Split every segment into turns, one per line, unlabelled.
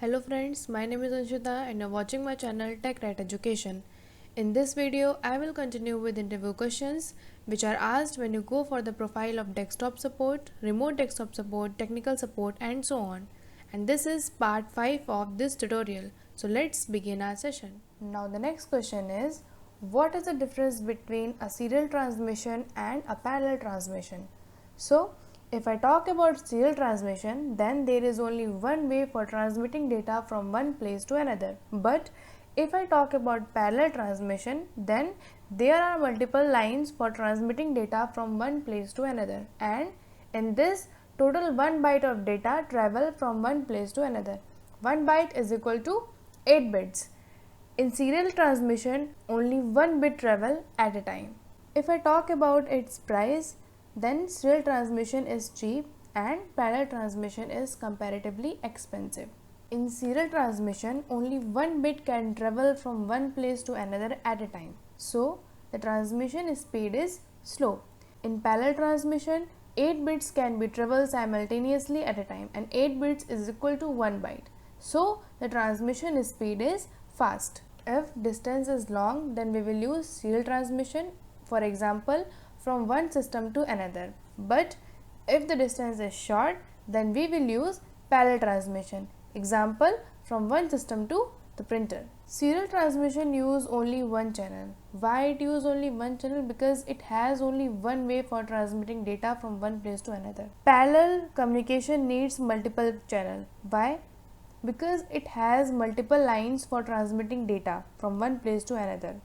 Hello friends, my name is Anshita and you're watching my channel Tech Right Education. In this video, I will continue with interview questions which are asked when you go for the profile of desktop support, remote desktop support, technical support and so on. And this is part 5 of this tutorial. So let's begin our session. Now the next question is, what is the difference between a serial transmission and a parallel transmission? So, if I talk about serial transmission, then there is only one way for transmitting data from one place to another. But if I talk about parallel transmission, then there are multiple lines for transmitting data from one place to another. And in this, total 1 byte of data travel from one place to another. 1 byte is equal to 8 bits. In serial transmission, only 1 bit travel at a time. If I talk about its price, then serial transmission is cheap and parallel transmission is comparatively expensive. In serial transmission, only 1 bit can travel from one place to another at a time. So, the transmission speed is slow. In parallel transmission, 8 bits can be traveled simultaneously at a time and 8 bits is equal to 1 byte. So, the transmission speed is fast. If distance is long, then we will use serial transmission, for example, from one system to another. But if the distance is short, then we will use parallel transmission. Example, from one system to the printer. Serial transmission use only one channel. Why it use only one channel? Because it has only one way for transmitting data from one place to another. Parallel communication needs multiple channel. Why? Because it has multiple lines for transmitting data from one place to another.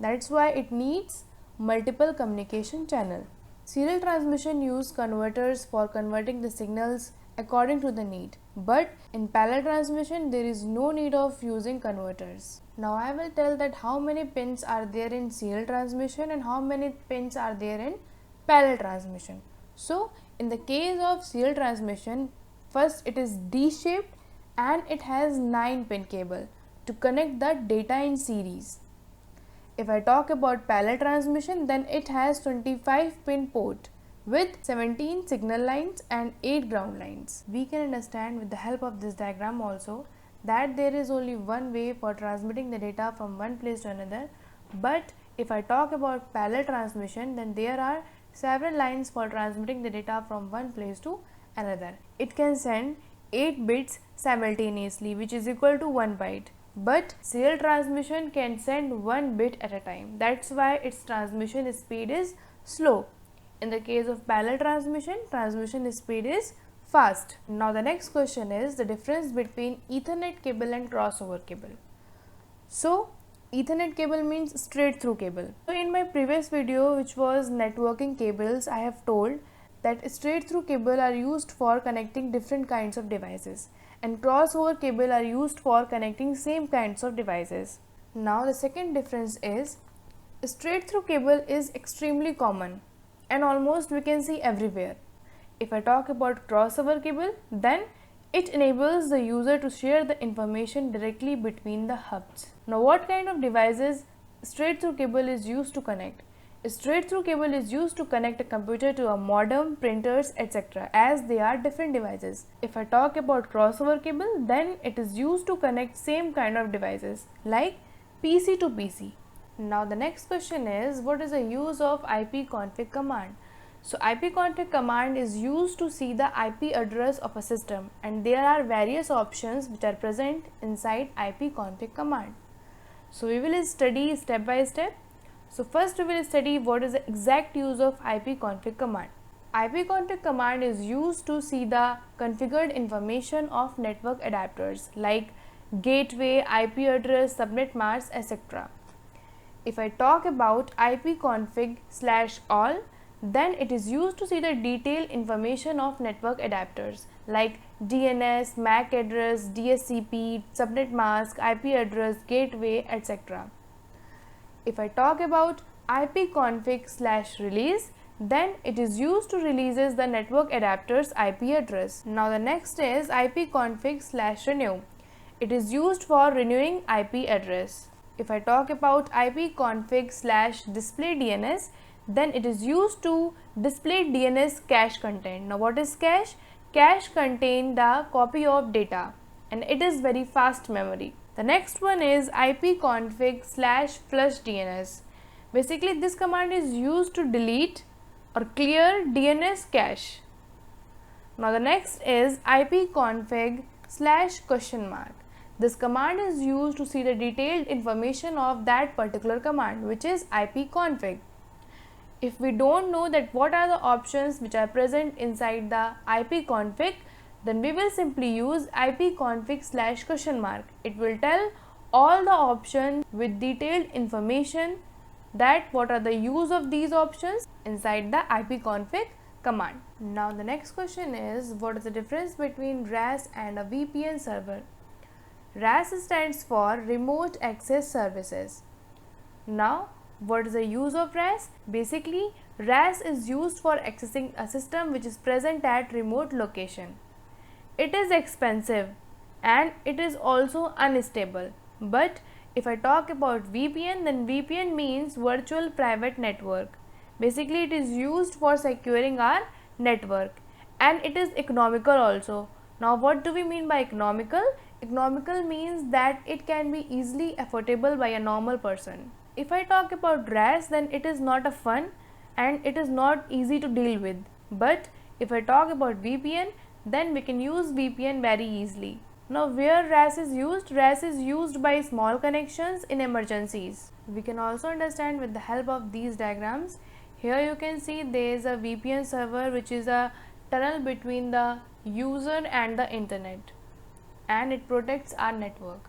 That's why it needs multiple communication channel. Serial transmission use converters for converting the signals according to the need. But in parallel transmission, there is no need of using converters. Now I will tell that how many pins are there in serial transmission and how many pins are there in parallel transmission. So in the case of serial transmission, first it is D-shaped and it has 9 pin cable to connect the data in series. If I talk about parallel transmission, then it has 25 pin port with 17 signal lines and 8 ground lines. We can understand with the help of this diagram also that there is only one way for transmitting the data from one place to another. But if I talk about parallel transmission, then there are several lines for transmitting the data from one place to another. It can send 8 bits simultaneously, which is equal to 1 byte. But serial transmission can send 1 bit at a time. That's why its transmission speed is slow. In the case of parallel transmission, transmission speed is fast. Now the next question is the difference between Ethernet cable and crossover cable. So Ethernet cable means straight through cable. So in my previous video, which was networking cables, I have told that straight through cable are used for connecting different kinds of devices and crossover cable are used for connecting same kinds of devices. Now the second difference is straight through cable is extremely common and almost we can see everywhere. If I talk about crossover cable, then it enables the user to share the information directly between the hubs. Now what kind of devices straight through cable is used to connect? Straight through cable is used to connect a computer to a modem, printers, etc. as they are different devices. If I talk about crossover cable, then it is used to connect same kind of devices like PC to PC. Now the next question is, what is the use of ipconfig command? So ipconfig command is used to see the IP address of a system and there are various options which are present inside ipconfig command. So we will study step by step. So first we will study what is the exact use of ipconfig command. ipconfig command is used to see the configured information of network adapters like gateway, IP address, subnet mask, etc. If I talk about ipconfig/all, then it is used to see the detailed information of network adapters like DNS, MAC address, DSCP, subnet mask, IP address, gateway, etc. If I talk about ipconfig/release, then it is used to releases the network adapter's IP address. Now the next is ipconfig/renew. It is used for renewing IP address. If I talk about ipconfig/display DNS, then it is used to display DNS cache content. Now what is cache? Cache contain the copy of data and it is very fast memory. The next one is ipconfig/flush DNS. Basically this command is used to delete or clear DNS cache. Now the next is ipconfig/?. This command is used to see the detailed information of that particular command, which is ipconfig. If we don't know that what are the options which are present inside the ipconfig, then we will simply use ipconfig/?. It will tell all the options with detailed information that what are the use of these options inside the ipconfig command. Now the next question is, what is the difference between RAS and a VPN server? RAS stands for Remote Access Services. Now what is the use of RAS? Basically RAS is used for accessing a system which is present at remote location. It is expensive and it is also unstable. But if I talk about VPN, then VPN means Virtual Private Network. Basically it is used for securing our network and it is economical also. Now what do we mean by economical? Economical means that it can be easily affordable by a normal person. If I talk about RAS, then it is not a fun and it is not easy to deal with. But if I talk about VPN, then we can use VPN very easily. Now where RAS is used? RAS is used by small connections in emergencies. We can also understand with the help of these diagrams. Here you can see there is a VPN server which is a tunnel between the user and the internet, and it protects our network.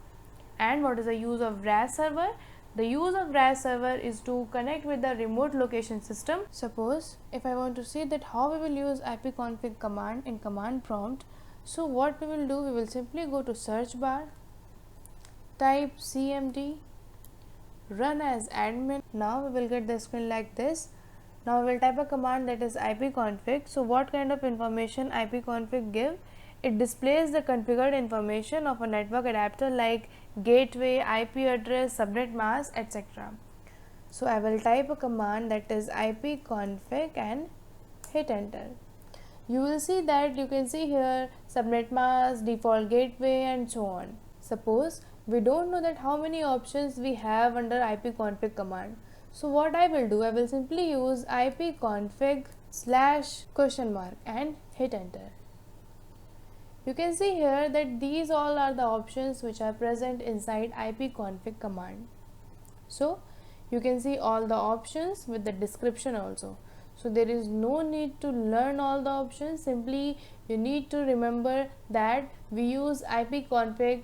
And what is the use of RAS server? The use of RAS server is to connect with the remote location system. Suppose if I want to see that how we will use ipconfig command in command prompt, so what we will do, we will simply go to search bar, type cmd, run as admin. Now we will get the screen like this. Now we will type a command that is ipconfig. So what kind of information ipconfig give? It displays the configured information of a network adapter like gateway, IP address, subnet mask, etc. So I will type a command that is ipconfig and hit enter. You will see that you can see here subnet mask, default gateway and so on. Suppose we don't know that how many options we have under ipconfig command. So what I will do, I will simply use ipconfig/?? and hit enter. You can see here that these all are the options which are present inside ipconfig command. So you can see all the options with the description also. So there is no need to learn all the options. Simply you need to remember that we use ipconfig/??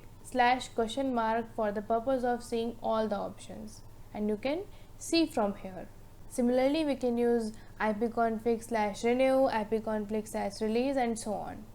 for the purpose of seeing all the options, and you can see from here. Similarly, we can use ipconfig/renew, ipconfig/release and so on.